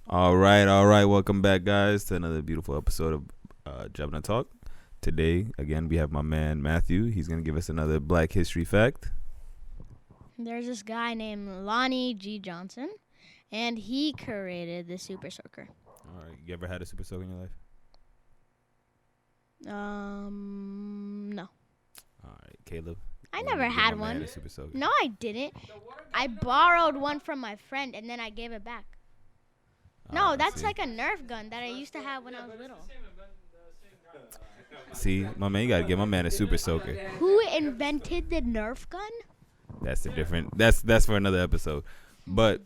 All right. Welcome back, guys, to another beautiful episode of Jebena Talk. Today, again, we have my man Matthew. He's gonna give us another Black History fact. There's this guy named Lonnie G. Johnson, and he created the Super Soaker. All right, you ever had a super soaker in your life? No. All right, Caleb. I you never wanna give had my man one. a super soaker? No, I didn't. I borrowed one from my friend, and then I gave it back. No, I that's see. like a Nerf gun that I used to have when I was little. See, my man, you gotta give my man a super soaker. Who invented the Nerf gun? That's a different. That's for another episode. But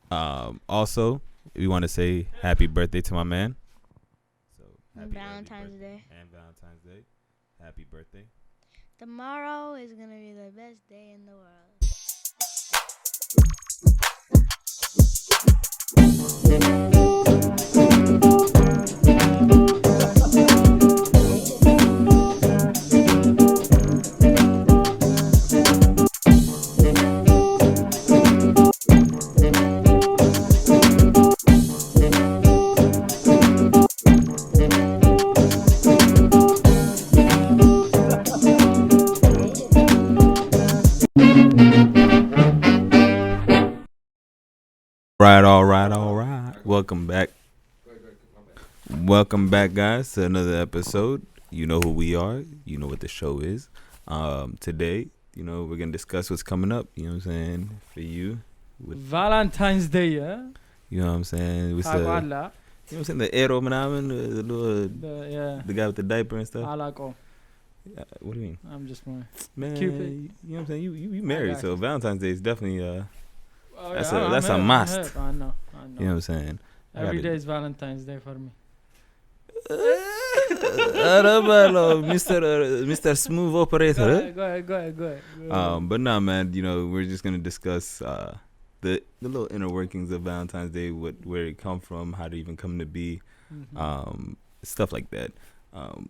also, we want to say happy birthday to my man. So Valentine's Day. And Valentine's Day. Happy birthday. Tomorrow is gonna be the best day in the world. All right. Welcome back, guys, to another episode. You know who we are. You know what the show is. Today, we're gonna discuss what's coming up. You know what I'm saying for you. Valentine's Day, yeah. You know what I'm saying. With the, you know what I'm saying, the Aero the guy with the diaper and stuff. Alako. What do you mean? I'm just more. Man, Cupid. you know what I'm saying. You married, so Valentine's Day is definitely that's I'm a hip, must. I know. You know what I'm saying. Every day is Valentine's Day for me. Mr. Smooth Operator. Go ahead. But nah, man, we're just gonna discuss the little inner workings of Valentine's Day, where it come from, how to even come to be, stuff like that.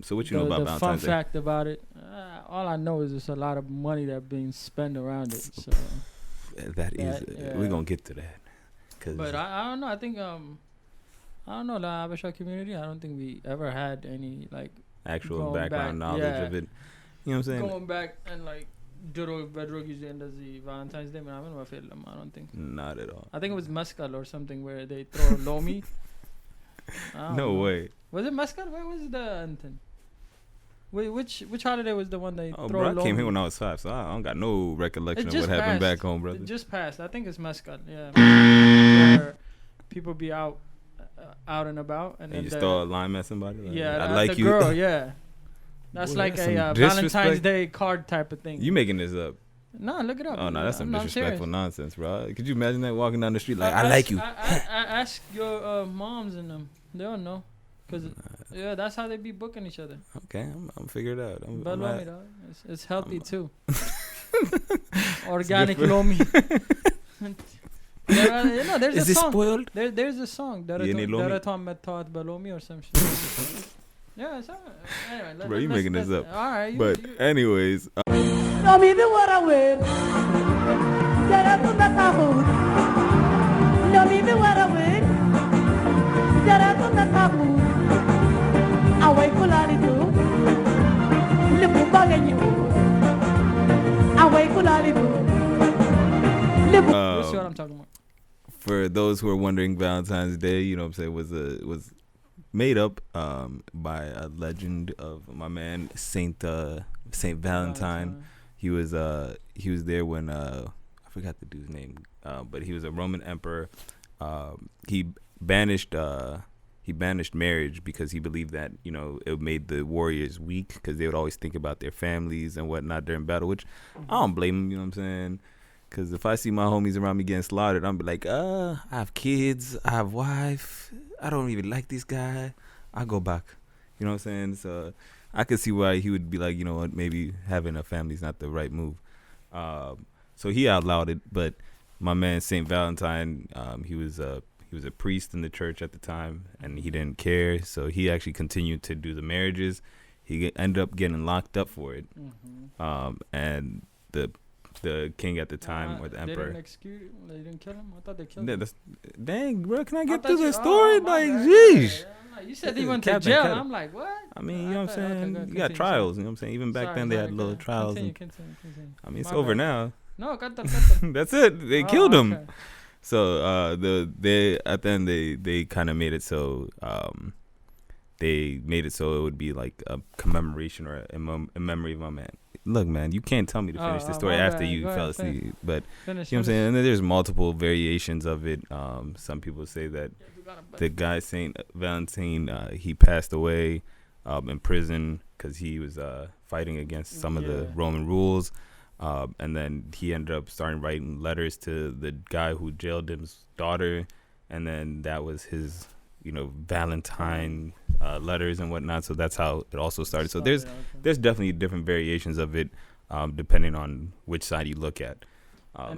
So what you know about Valentine's Day? Fun fact about it, all I know is there's a lot of money that being spent around it. So we're gonna get to that. But I don't know. I think I don't know, the Habesha community. I don't think we ever had any like actual background knowledge of it. You know what I'm saying? Going back and like bedrock usually ends the Valentine's Day. I don't think. Not at all. I think it was Mescal or something where they throw lomi. No know. way. Was it Mescal? Where was the anthem? Wait, which holiday was the one they throw bro, lomi? I came here when I was 5, so I don't got no recollection of what happened back home, brother. It just passed. I think it's Mescal. Yeah. Where people be out and about, and you then just throw a lime at somebody. I like the you. Girl, yeah. That's Boy, like that's a Valentine's Day card type of thing. You making this up? No, look it up. Oh no, that's some disrespectful serious. nonsense, bro. Could you imagine that walking down the street like I like you? I ask your moms and them. They don't know, cause that's how they be booking each other. Okay, I'm figure it out. Lomi, dog. It's healthy too. Organic lomi. There's Is a this song. spoiled? There's a song. Daratom Metat Balomi or some shit. Yeah, it's anyway. Bro, you making this up. All right. But anyways, Lomi the waraway. Daratom Metat. Lomi the waraway. Daratom Metat. Away kulari do. Lipu bagay. Away kulari do. You see what I'm talking about? For those who are wondering, Valentine's Day, you know what I'm saying, was made up by a legend of my man Saint Valentine. He was there when I forgot the dude's name, but he was a Roman emperor. He banished marriage because he believed that it made the warriors weak because they would always think about their families and whatnot during battle, which I don't blame him. You know what I'm saying? Because if I see my homies around me getting slaughtered, I'm be like, I have kids, I have wife, I don't even like this guy. I go back. You know what I'm saying? So I could see why he would be like, you know what, maybe having a family is not the right move. So he outlawed it. But my man Saint Valentine, he was a priest in the church at the time, and he didn't care. So he actually continued to do the marriages. He ended up getting locked up for it. And the the king at the time or the They emperor. didn't execute him? They didn't kill him? I thought they killed him. Dang, bro, can I I get thought through you- the story? my Like, bad. jeez. I'm like, you said he went to Captain, jail. cut it. I'm like, what? I mean, you know what I'm saying? Okay, You got continue, trials, you know what I'm saying? Even back then they had little trials. Continue. I mean, it's My over bad. now. No, cut them. That's it. They killed him. Okay. So they at the end they kind of made it so they made it so it would be like a commemoration or a memory of my man. Look, man, you can't tell me to finish the story my after bad. you Go fell ahead, finish. asleep. But Finish. you know what I'm saying? And then there's multiple variations of it. Some people say that the guy Saint Valentine he passed away in prison because he was fighting against some of the Roman rules. And then he ended up starting writing letters to the guy who jailed his daughter, and then that was his, Valentine letters and whatnot. So that's how it also started. So there's definitely different variations of it, depending on which side you look at. I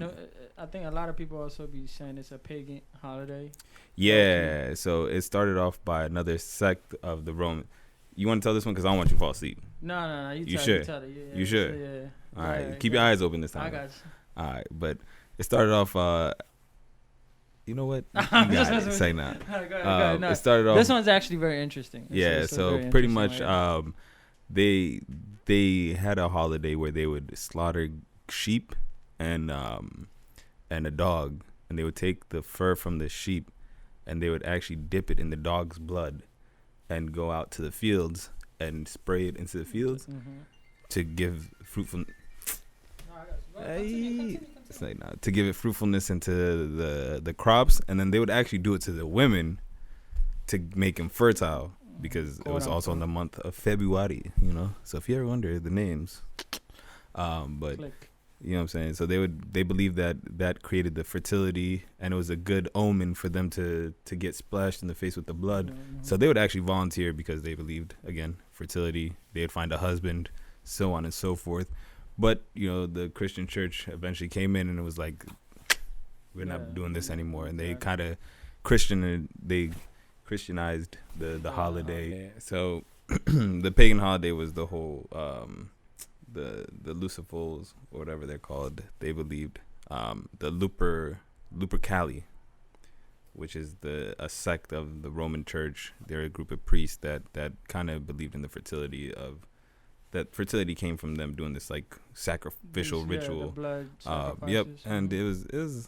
think a lot of people also be saying it's a pagan holiday. Yeah. So it started off by another sect of the Roman. You want to tell this one because I don't want you to fall asleep. No. You tell should. You tell it. Yeah, You should. Yeah. All right, Yeah, keep yeah. your eyes open this time. I got you. All right, but it started off. You know what? You I'm just got it. messing with Say you. now. Go ahead. No, it started off. this one's actually very interesting. It's a So very pretty interesting much, one, they had a holiday where they would slaughter sheep and a dog, and they would take the fur from the sheep, and they would actually dip it in the dog's blood, and go out to the fields and spray it into the fields to give fruitful. It's like to give it fruitfulness into the crops, and then they would actually do it to the women to make them fertile because it was also in the month of February, So if you ever wonder the names, but Click. you know what I'm saying. So they believed that created the fertility, and it was a good omen for them to get splashed in the face with the blood. So they would actually volunteer because they believed, again, fertility. They'd find a husband, so on and so forth. But the Christian church eventually came in and it was like, we're not doing this anymore, and they kind of Christianized the holiday. So the pagan holiday was the whole the Lucifers or whatever they're called. They believed the Lupercali, which is a sect of the Roman Church. They're a group of priests that kind of believed in the fertility of. That fertility came from them doing this like sacrificial ritual. The blood Yep, sacrifices. and it was.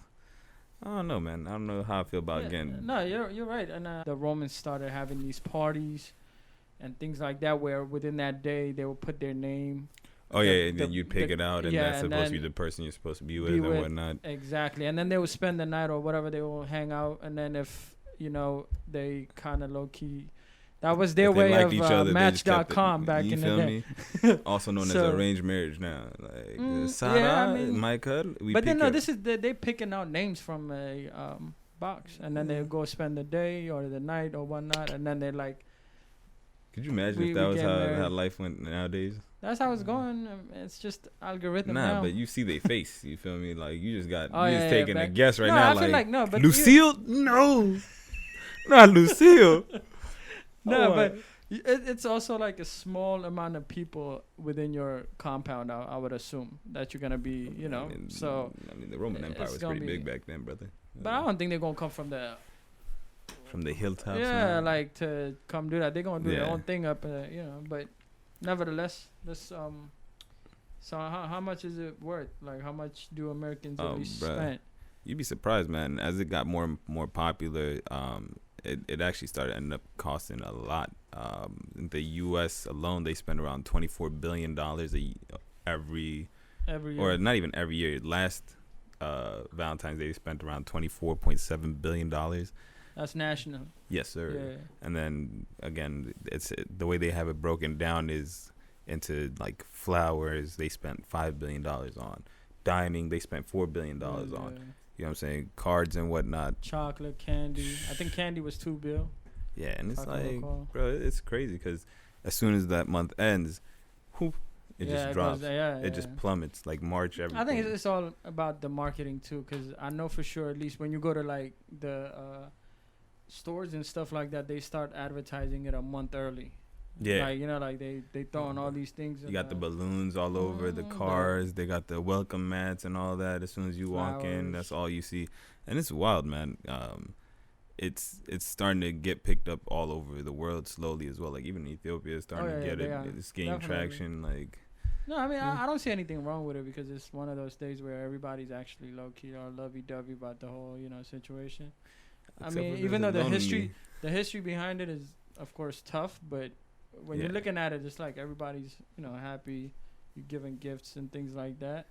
I don't know, man. I don't know how I feel about getting. No, you're right. And the Romans started having these parties and things like that, where within that day they will put their name. Oh yeah, and then you'd pick it out, and that's and supposed to be then the person you're supposed to be with and whatnot. Exactly, and then they will spend the night or whatever. They will hang out, and then if they kind of low key. That was their way of Match.com back in the day. Me? Also known as arranged marriage now. Like Sarah, Michael. But then this is they picking out names from a box, and then they go spend the day or the night or whatnot, and then they're like. Could you imagine if that was how life went nowadays? That's how it's going. It's just algorithm now. But you see their face. You feel me? Like you just taking a back. guess right no, now. I feel like no, but Lucille? No, not Lucille. No, but it's also like a small amount of people within your compound. I would assume that you're gonna be, so. I mean, the Roman Empire was pretty big back then, brother. But I don't think they're gonna come from the hilltops. Yeah, like to come do that. They're gonna do their own thing up, But nevertheless, this So how much is it worth? Like how much do Americans at least spend? You'd be surprised, man. As it got more popular, it actually started ending up costing a lot. In the U.S. alone, they spend around $24 billion every year. Or not even every year. Last Valentine's Day, they spent around $24.7 billion. That's national. Yes, sir. Yeah. And then again, it's the way they have it broken down is into like flowers. They spent $5 billion on dining. They spent $4 billion on. You know what I'm saying? Cards and whatnot. Chocolate, candy. I think candy was $2 billion. Yeah, and it's like, bro, it's crazy because as soon as that month ends, it just drops. It just plummets like March. Everything. I think it's all about the marketing too, because I know for sure, at least when you go to like the stores and stuff like that, they start advertising it a month early. Yeah. Like, you know, like they throwing all these things. You got the balloons all over the cars. They got the welcome mats and all that. As soon as you walk in, that's all you see. And it's wild, man. It's starting to get picked up all over the world slowly as well. Like even Ethiopia is starting to get it. It's gaining traction. Like, no, I mean I don't see anything wrong with it because it's one of those days where everybody's actually low key or lovey-dovey about the whole situation. I mean, even though the history behind it is of course tough, but when you're looking at it, it's like everybody's happy. You're giving gifts and things like that.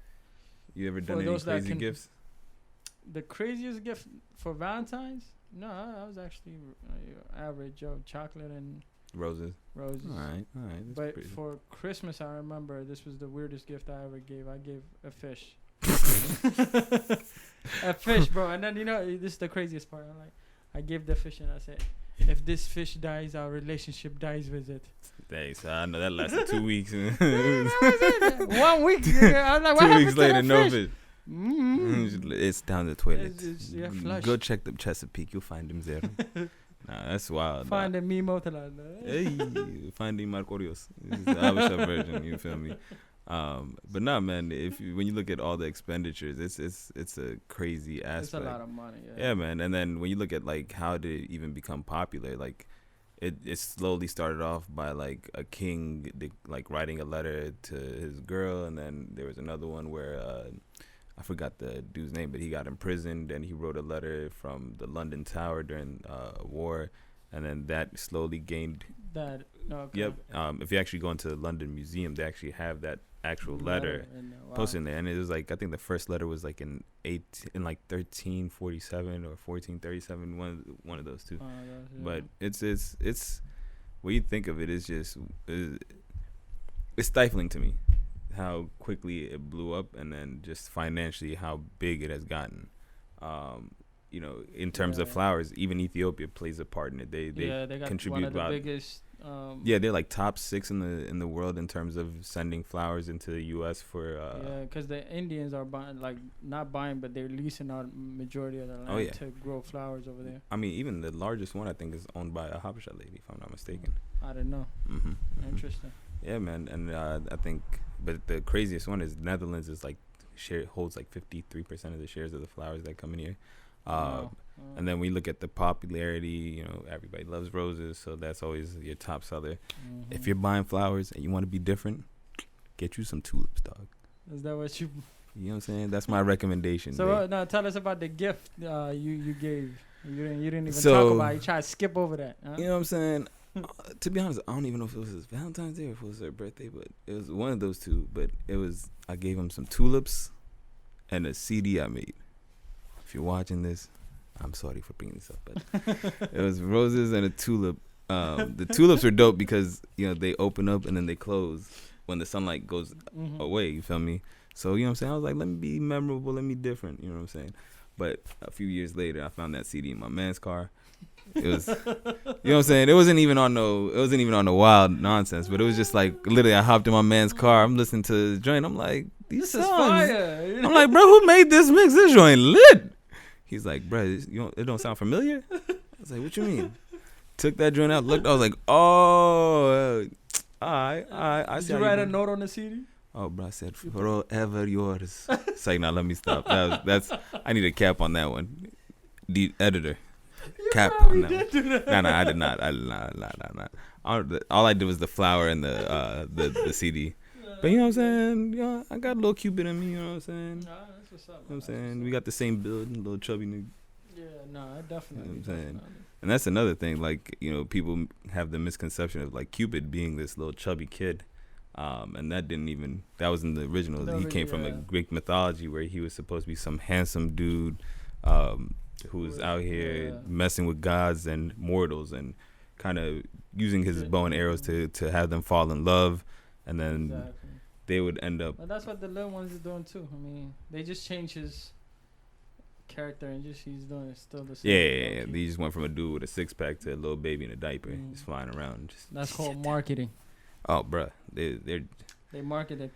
You ever done any crazy gifts? The craziest gift for Valentine's? No, I was actually average Joe. Chocolate and roses. All right. But for Christmas, I remember this was the weirdest gift I ever gave. I gave a fish. A fish, bro. And then this is the craziest part. I gave the fish and I said, if this fish dies, our relationship dies with it. Dang, so I know that lasted 2 weeks. 1 week. I was like, 2 weeks later, no fish. Mm-hmm. It's down the toilet. Flush. Go check the Chesapeake. You'll find him there. Nah, that's wild. Find him Mimo. Hey, finding Marcorios. It's the Habesha version. You feel me? But nah, man. When you look at all the expenditures, it's a crazy aspect. It's a lot of money. Yeah, man. And then when you look at like how did it even become popular, like it slowly started off by like a king like writing a letter to his girl, and then there was another one where I forgot the dude's name, but he got imprisoned and he wrote a letter from the London Tower during a war, and then that slowly gained that. Okay. Yep. If you actually go into the London Museum, they actually have that actual letter posted in there, and it was like I think the first letter was like in 1347 or 1437, one of those two. But it's when you think of it, it's just it's stifling to me how quickly it blew up, and then just financially how big it has gotten. In terms of flowers, even Ethiopia plays a part in it. They got contribute one of the biggest. They're like top 6 in the world in terms of sending flowers into the U.S. for. Because the Indians are not buying, but they're leasing out majority of the land to grow flowers over there. I mean, even the largest one I think is owned by a Habesha lady, if I'm not mistaken. I don't know. Interesting. Yeah, man, and I think, but the craziest one is Netherlands is like holds like 53% of the shares of the flowers that come in here. And then we look at the popularity, everybody loves roses, so that's always your top seller. If you're buying flowers and you want to be different, get you some tulips, dog. Is that what you? You know what I'm saying? That's my recommendation. So now tell us about the gift you gave. You didn't even talk about it. You try to skip over that. Huh? You know what I'm saying? To be honest, I don't even know if it was his Valentine's Day or if it was her birthday, but it was one of those two. But I gave him some tulips and a CD I made. If you're watching this, I'm sorry for bringing this up, but it was roses and a tulip. The tulips are dope because they open up and then they close when the sunlight goes away. You feel me? So you know what I'm saying. I was like, let me be memorable, let me be different. You know what I'm saying? But a few years later, I found that CD in my man's car. It was, you know what I'm saying. It wasn't even on the wild nonsense, but it was just like literally, I hopped in my man's car. I'm listening to the joint. I'm like, these songs. Is fire. I'm like, bro, who made this mix? This joint lit. He's like, bro, it don't sound familiar? I was like, what you mean? Took that joint out, looked, I was like, oh, I Did you write a note on the CD? Oh, bro, I said, forever yours. It's like, nah, let me stop. That's I need a cap on that one. The editor. Cap on that one. Nah, I did not. All I did was the flower and the CD. But you know what I'm saying? I got a little Cupid in me, you know what I'm saying? Nah, that's what's up. You know what I'm saying? We got the same build, a little chubby nigga. Yeah, I definitely. You know what I'm saying? And that's another thing, like, people have the misconception of like Cupid being this little chubby kid. And that was in the original. He came from a Greek mythology where he was supposed to be some handsome dude who was out here messing with gods and mortals and kind of using his bow and arrows to have them fall in love. And then they would end up. But that's what the little ones are doing too. I mean, they just changed his character and he's doing it still the same. Yeah. They just went from a dude with a 6-pack to a little baby in a diaper, just flying around. That's called marketing. Oh, bruh. They market it,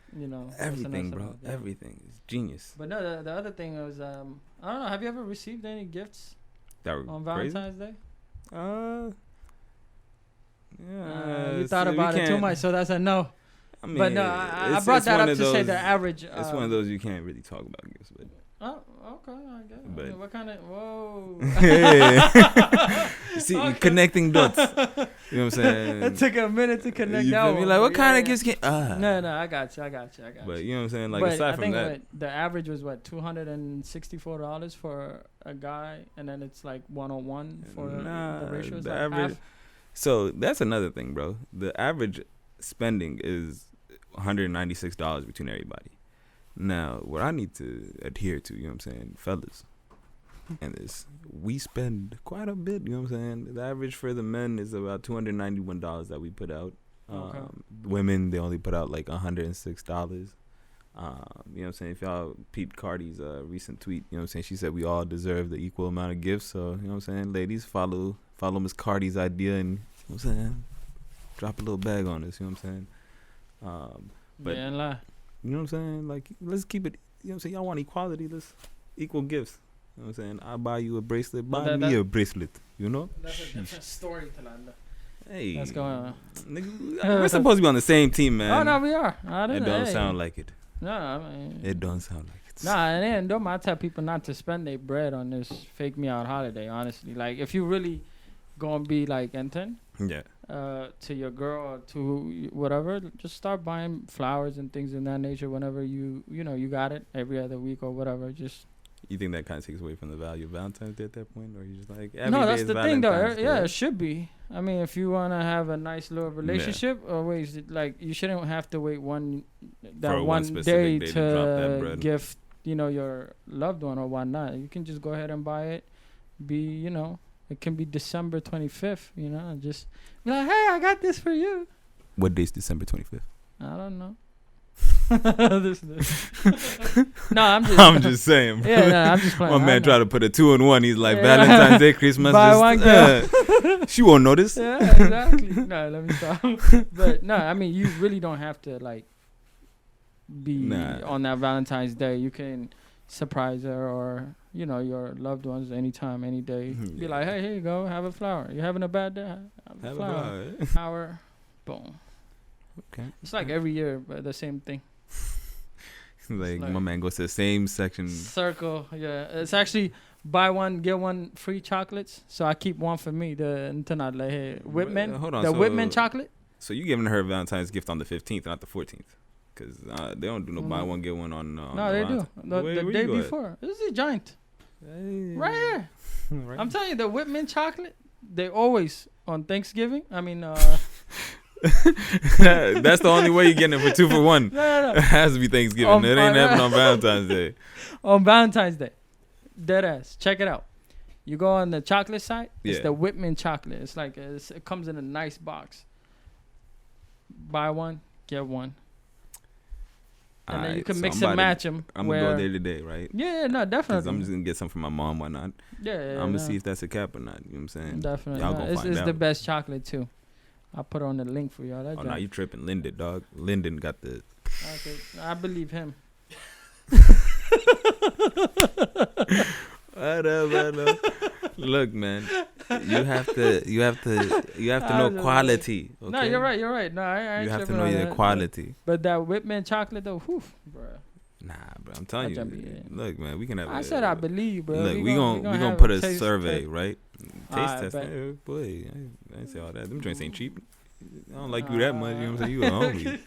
everything, bro. Yeah. Everything is genius. But no, the other thing was, I don't know. Have you ever received any gifts on Valentine's Day? You thought about it too much, so that's a no. I mean, but no, I brought that up to say the average. It's one of those you can't really talk about gifts, but. Oh, okay, I guess. But I mean, what kind of? Whoa. You see, okay. Connecting dots. You know what I'm saying? It took a minute to connect that one. Like, what kind of gifts can? No, I got you. But you know what I'm saying? Like, but aside from that, the average was what, $264 for a guy, and then it's like 101 for the ratio. The like average. half. So that's another thing, bro. The average spending is $196 between everybody. Now, what I need to adhere to, you know what I'm saying, fellas, and this, we spend quite a bit, you know what I'm saying? The average for the men is about $291 that we put out. Okay. Women, they only put out like $106. You know what I'm saying? If y'all peeped Cardi's recent tweet, you know what I'm saying? She said we all deserve the equal amount of gifts. So, you know what I'm saying? Ladies, follow Miss Cardi's idea and, you know what I'm saying? Drop a little bag on us, you know what I'm saying? But yeah, lie. You know what I'm saying? Like, let's keep it, you know what I'm saying? Y'all want equality, let's equal gifts. You know what I'm saying? I buy you a bracelet, buy me a bracelet, you know? That's a different story to that. Hey. What's going on? Nigga, we're supposed to be on the same team, man. Oh, no, we are. It don't sound like it. No, I mean. It don't sound like it. Nah, and then don't I tell people not to spend their bread on this fake me out holiday, honestly. Like, if you really gonna be, like, intent. Yeah. To your girl or to whatever, just start buying flowers and things in that nature whenever you got it every other week or whatever. Just you think that kind of takes away from the value of Valentine's Day at that point, or you just like no? That's the thing, though. Yeah, it should be. I mean, if you wanna have a nice little relationship, always like you shouldn't have to wait one day to gift your loved one or whatnot. You can just go ahead and buy it. It can be December 25th, and just be like, hey, I got this for you. What day's December 25th? I don't know. No, I'm just saying, bro. Yeah, no, I'm just playing. My man tried to put a 2-in-1. He's like, Valentine's Day, Christmas. Buy one, girl. She won't notice. Yeah, exactly. No, let me stop. But no, I mean, you really don't have to, like, be on that Valentine's Day. You can surprise her or your loved ones anytime, any day. Be like, hey, here you go, have a flower. You having a bad day? Have a flower. Flower. Boom. Okay. It's like every year, but the same thing. like my man goes to the same section. Circle, yeah. It's actually buy one get one free chocolates. So I keep one for me. The Whitman. Hold on. The Whitman chocolate. So you giving her a Valentine's gift on the 15th, not the 14th? Because they don't do no buy one get one on. No, they do. The day before. This is a giant. Hey. Right here. Right. I'm telling you, the Whitman chocolate. They always on Thanksgiving. I mean. That's the only way you're getting it for 2 for 1. No. It has to be Thanksgiving. It ain't happening on Valentine's Day. On Valentine's Day. Deadass. Check it out. You go on the chocolate site. It's the Whitman chocolate. It's like it comes in a nice box. Buy one, get one. And then you can mix and match them. I'm going to go there today, right? Yeah, no, definitely. I'm just going to get some for my mom, why not? Yeah. I'm going to see if that's a cap or not. You know what I'm saying? Definitely. Y'all gonna find out. It's the best chocolate, too. I'll put on the link for y'all. Oh, no, you tripping. Lyndon, dog. Lyndon got the... Okay, I believe him. Whatever. Look, man. You have to know quality. Okay? No, you're right. No, I you have to know your quality. But that Whitman chocolate, though, whew, bro. Nah, bro. I'm telling you. Look, man. We can have. I said I believe, bro. Look, we gonna put a survey, right? Taste test. Hey, boy, I didn't say all that. Them drinks ain't cheap. I don't like you that much. You know what I'm saying? You a homie. You know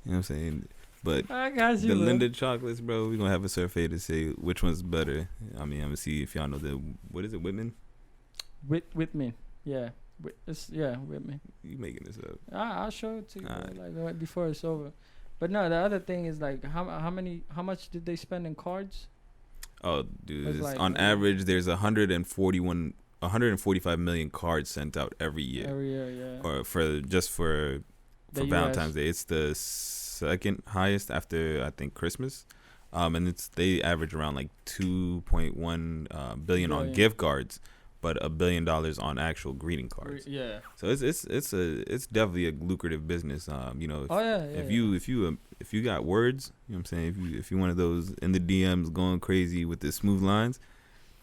what I'm saying? But I got you, the Linda chocolates, bro, we gonna have a survey to say which one's better. I mean, I'm gonna see if y'all know what is it, Whitman? Whitman, yeah, Whitman. You making this up? I'll show it to you, like right before it's over. But no, the other thing is like how much did they spend in cards? Oh, dude, like, on average, there's 145 million cards sent out every year. Every year, yeah. Or for Valentine's Day, it's the second highest after I think Christmas, and they average around like 2.1 billion on gift cards, but $1 billion on actual greeting cards. Yeah. So it's definitely a lucrative business. If you got words, you know what I'm saying. If you one of those in the DMs going crazy with the smooth lines,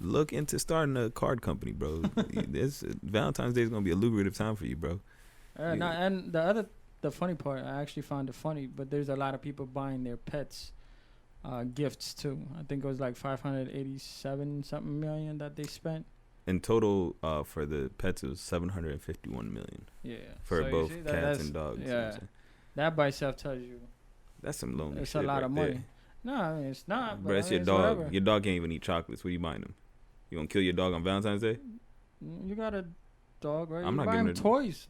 look into starting a card company, bro. Valentine's Day is gonna be a lucrative time for you, bro. And the funny part, I actually found it funny, but there's a lot of people buying their pets gifts too. I think it was like 587 something million that they spent. In total, for the pets, it was 751 million. Yeah. For So you both see, cats and dogs. You know what I'm Yeah. saying? That by itself tells you That's some lonely it's shit a lot right of money. there. No, I mean it's not. But I it's mean, your dog. whatever. Your dog can't even eat chocolates. What are you buying him? You gonna kill your dog on Valentine's Day? You got a dog, right? I'm You not buy giving him it- toys.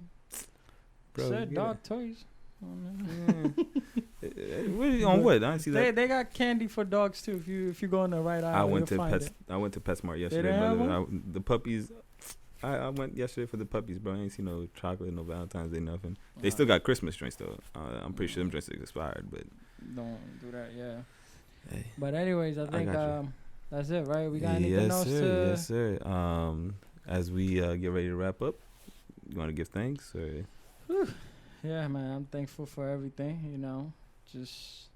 Bro, Said you dog toys. Oh, man. On what? I didn't see that. They got candy for dogs too. If you go in the right aisle, I went to you'll find Pets. it. I went to PetSmart They yesterday. didn't have Brother. The puppies. I went yesterday for the puppies, bro. I ain't seen no chocolate, no Valentine's Day, nothing. They still got Christmas drinks though. I'm pretty sure them drinks expired, but Don't do that, yeah. hey. But anyways, I think got you. that's it, right? We got anything else to? Yes, sir. As we get ready to wrap up, you want to give thanks or? Yeah, man. I'm thankful for everything. You know, just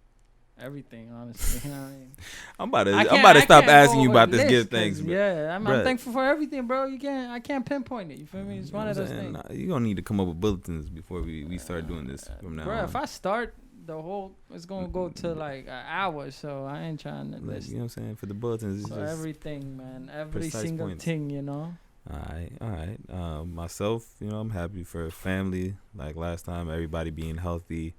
everything. Honestly, you know what I mean. I'm about I to stop can't asking go you over about a this. list Give 'cause, thanks, bro. Yeah, I'm Bruh. thankful for everything, bro. I can't pinpoint it. You feel me? It's one of those things. Nah, you gonna need to come up with bulletins before we start doing this from now Bro, on. if I start the whole, it's gonna go to like an hour. So I ain't trying to Like, list. you know what I'm saying? For the bulletins, it's So just everything, man. Every precise single points. thing, you know. all right. Myself, you know, I'm happy for family. Like last time, everybody being healthy.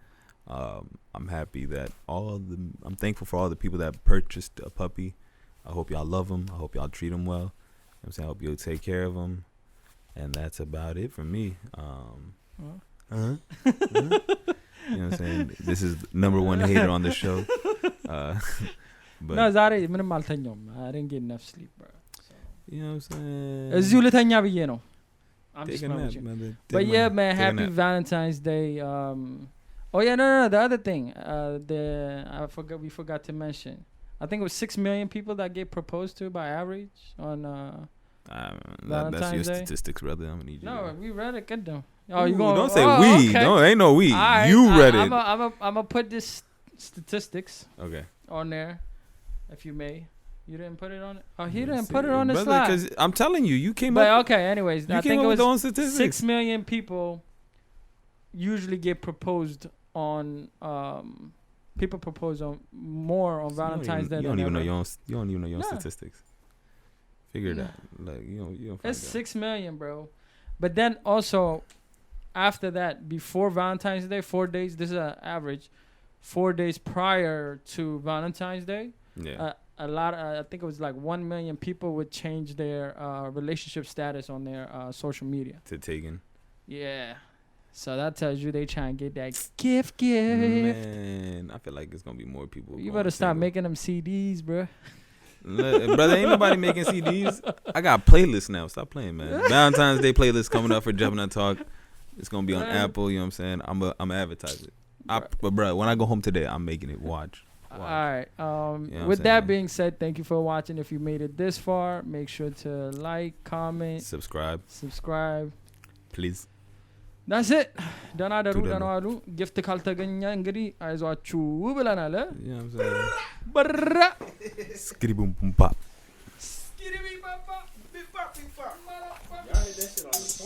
I'm happy that I'm thankful for all the people that purchased a puppy. I hope y'all love them. I hope y'all treat them well. You know what I'm saying? I hope you'll take care of them. And that's about it for me. You know what I'm saying? This is number one hater on the show. But No, ዛሬ ምንም አልተኛውም. I didn't get enough sleep, bro. you know what I'm saying? እዚሁ ልተኛ ብዬ ነው. I'm Take just a playing nap, with you. man. But yeah, man, take a happy nap. Valentine's Day. Oh yeah, no, the other thing, we forgot to mention. I think it was 6 million people that get proposed to by average on. That's Valentine's your Day? statistics, brother. I'm gonna need you. No, to- we read it. Good though. Oh, you Ooh, going? don't say oh, we. Okay. Don't ain't no we. All right, You read it. I'm gonna put this statistics Okay. on there, if you may. You didn't put it on it. Oh, he didn't put it on the brother, slide. Because I'm telling you, you came But up. okay, anyways, You I came think up it with your was own statistics. 6 million people usually get proposed on. People propose on more on Valentine's Day. You don't than even know ever. your own. You don't even know your own Yeah. statistics. Figure it out. Like you don't. Find It's out. 6 million, bro. But then also, after that, before Valentine's Day, 4 days. This is an average. 4 days prior to Valentine's Day, Yeah. a lot. I think it was like 1 million people would change their relationship status on their social media. To taken. Yeah. So that tells you they try and get that gift. Man, I feel like it's gonna be more people. You going better stop single. making them CDs, bro. Brother, ain't nobody making CDs. I got playlists now. Stop playing, man. Valentine's Day playlist coming up for Jebena Talk. It's gonna be on Man. Apple. You know what I'm saying? I'm advertise it. But bro, when I go home today, I'm making it. Watch. All right. You know what With I'm that saying? being said, thank you for watching. If you made it this far, make sure to like, comment, subscribe. Please. That's it. ደህና ደሩ ቱ ደህና ዋሉ። ጊፍት ካልተገኘ እንግዲህ አይዟችሁ ብለናል። You know what I'm saying? በራ Skitty boom boom pop. ስኪሪቢ ባባ ቢባ ቢባ Y'all hit that shit on the point.